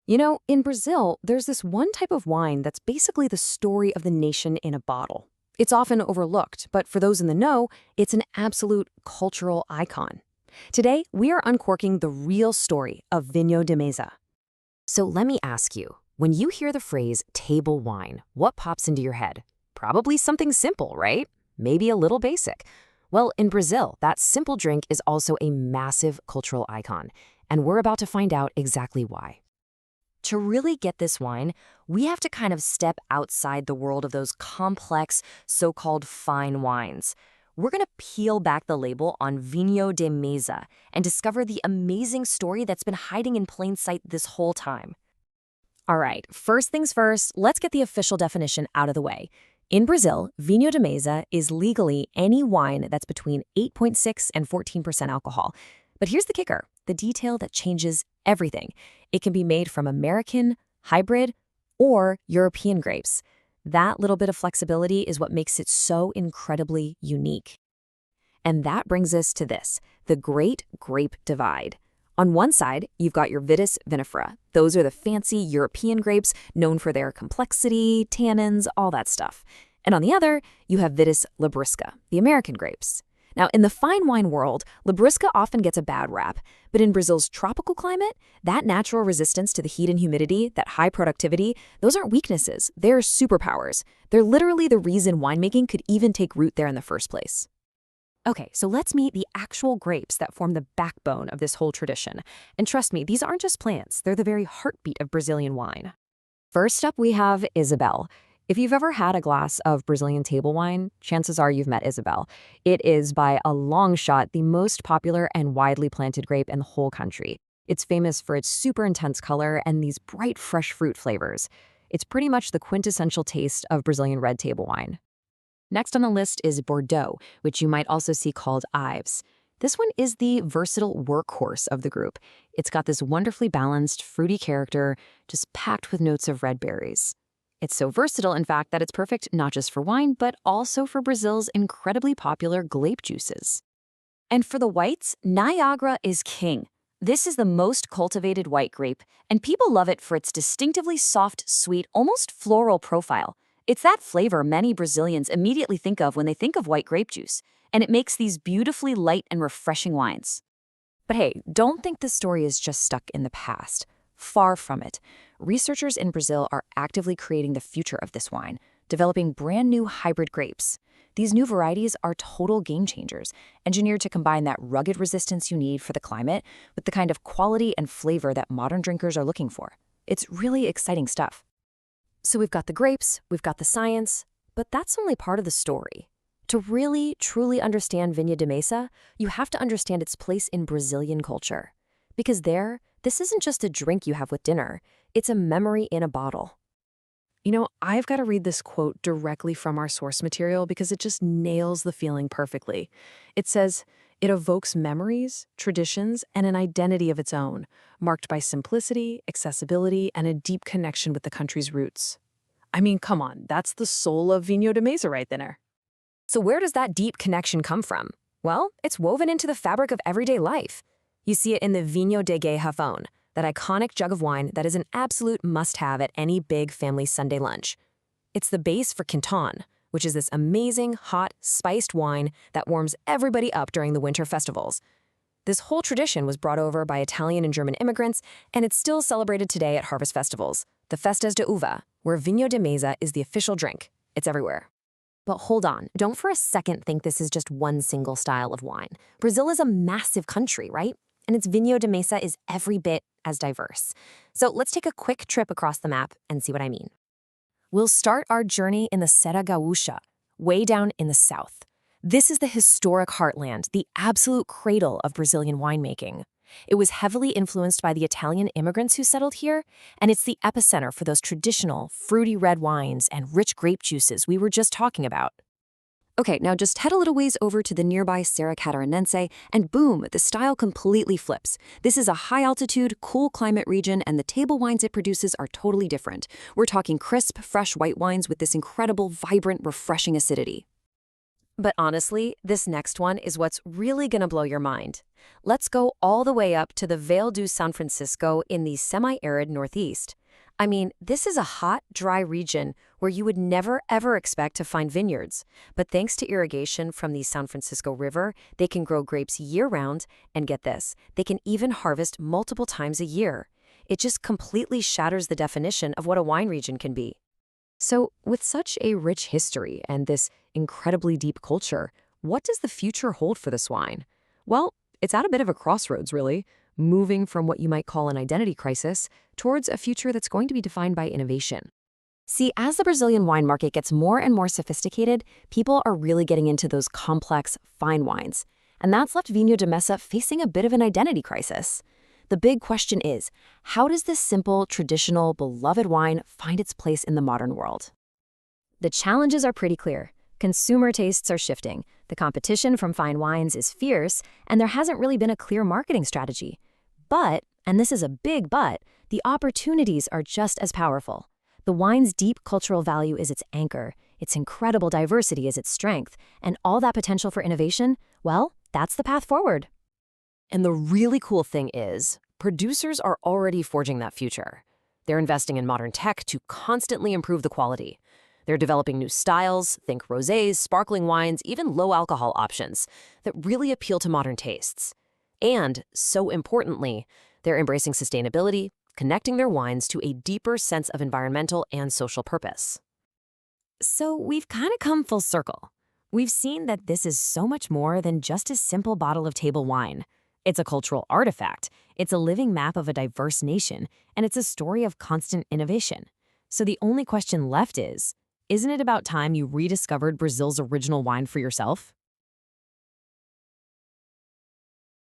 In Brazil, there's this one type of wine that's basically the story of the nation in a bottle. It's often overlooked, but for those in the know, it's an absolute cultural icon. Today, we are uncorking the real story of Vinho de Mesa. So let me ask you, when you hear the phrase table wine, what pops into your head? Probably something simple, right? Maybe a little basic. Well, in Brazil, that simple drink is also a massive cultural icon, and we're about to find out exactly why. To really get this wine, we have to kind of step outside the world of those complex, so-called fine wines. We're going to peel back the label on Vinho de Mesa and discover the amazing story that's been hiding in plain sight this whole time. All right, first things first, let's get the official definition out of the way. In Brazil, Vinho de Mesa is legally any wine that's between 8.6 and 14% alcohol. But here's the kicker, the detail that changes everything. It can be made from American, hybrid, or European grapes. That little bit of flexibility is what makes it so incredibly unique. And that brings us to this, the Great Grape Divide. On one side, you've got your Vitis vinifera. Those are the fancy European grapes known for their complexity, tannins, all that stuff. And on the other, you have Vitis labrusca, the American grapes. Now, in the fine wine world, labrusca often gets a bad rap, but in Brazil's tropical climate, that natural resistance to the heat and humidity, that high productivity, those aren't weaknesses, they're superpowers. They're literally the reason winemaking could even take root there in the first place. Okay, so let's meet the actual grapes that form the backbone of this whole tradition. And trust me, these aren't just plants, they're the very heartbeat of Brazilian wine. First up, we have Isabel. If you've ever had a glass of Brazilian table wine, chances are you've met Isabel. It is, by a long shot, the most popular and widely planted grape in the whole country. It's famous for its super intense color and these bright, fresh fruit flavors. It's pretty much the quintessential taste of Brazilian red table wine. Next on the list is Bordeaux, which you might also see called Ives. This one is the versatile workhorse of the group. It's got this wonderfully balanced, fruity character, just packed with notes of red berries. It's so versatile, in fact, that it's perfect not just for wine, but also for Brazil's incredibly popular grape juices. And for the whites, Niagara is king. This is the most cultivated white grape, and people love it for its distinctively soft, sweet, almost floral profile. It's that flavor many Brazilians immediately think of when they think of white grape juice, and it makes these beautifully light and refreshing wines. But hey, don't think this story is just stuck in the past. Far from it. Researchers in Brazil are actively creating the future of this wine, developing brand new hybrid grapes. These new varieties are total game changers, engineered to combine that rugged resistance you need for the climate with the kind of quality and flavor that modern drinkers are looking for. It's really exciting stuff. So we've got the grapes, we've got the science, but that's only part of the story. To really, truly understand Vinho de Mesa, you have to understand its place in Brazilian culture. Because there, this isn't just a drink you have with dinner, it's a memory in a bottle. I've got to read this quote directly from our source material because it just nails the feeling perfectly. It says, "It evokes memories, traditions, and an identity of its own, marked by simplicity, accessibility, and a deep connection with the country's roots." I mean, come on, that's the soul of Vinho de Mesa right there. So where does that deep connection come from? Well, it's woven into the fabric of everyday life. You see it in the Vinho de Garrafão, that iconic jug of wine that is an absolute must-have at any big family Sunday lunch. It's the base for Quinton, which is this amazing, hot, spiced wine that warms everybody up during the winter festivals. This whole tradition was brought over by Italian and German immigrants, and it's still celebrated today at harvest festivals, the Festas de Uva, where Vinho de Mesa is the official drink. It's everywhere. But hold on, don't for a second think this is just one single style of wine. Brazil is a massive country, right? And its Vinho de Mesa is every bit as diverse. So let's take a quick trip across the map and see what I mean. We'll start our journey in the Serra Gaúcha, way down in the south. This is the historic heartland, the absolute cradle of Brazilian winemaking. It was heavily influenced by the Italian immigrants who settled here, and it's the epicenter for those traditional, fruity red wines and rich grape juices we were just talking about. Okay, now just head a little ways over to the nearby Serra Catarinense, and boom, the style completely flips. This is a high-altitude, cool climate region, and the table wines it produces are totally different. We're talking crisp, fresh white wines with this incredible, vibrant, refreshing acidity. But honestly, this next one is what's really gonna blow your mind. Let's go all the way up to the Vale do San Francisco in the semi-arid Northeast. I mean, this is a hot, dry region where you would never ever expect to find vineyards. But thanks to irrigation from the San Francisco River, they can grow grapes year-round, and get this, they can even harvest multiple times a year. It just completely shatters the definition of what a wine region can be. So, with such a rich history and this incredibly deep culture, what does the future hold for this wine? Well, it's at a bit of a crossroads, really, moving from what you might call an identity crisis towards a future that's going to be defined by innovation. See, as the Brazilian wine market gets more and more sophisticated, people are really getting into those complex, fine wines. And that's left Vinho de Mesa facing a bit of an identity crisis. The big question is, how does this simple, traditional, beloved wine find its place in the modern world? The challenges are pretty clear. Consumer tastes are shifting, the competition from fine wines is fierce, and there hasn't really been a clear marketing strategy. But, and this is a big but, the opportunities are just as powerful. The wine's deep cultural value is its anchor, its incredible diversity is its strength, and all that potential for innovation, well, that's the path forward. And the really cool thing is, producers are already forging that future. They're investing in modern tech to constantly improve the quality. They're developing new styles, think rosés, sparkling wines, even low-alcohol options that really appeal to modern tastes. And, so importantly, they're embracing sustainability, connecting their wines to a deeper sense of environmental and social purpose. So we've kind of come full circle. We've seen that this is so much more than just a simple bottle of table wine. It's a cultural artifact, it's a living map of a diverse nation, and it's a story of constant innovation. So the only question left is, isn't it about time you rediscovered Brazil's original wine for yourself?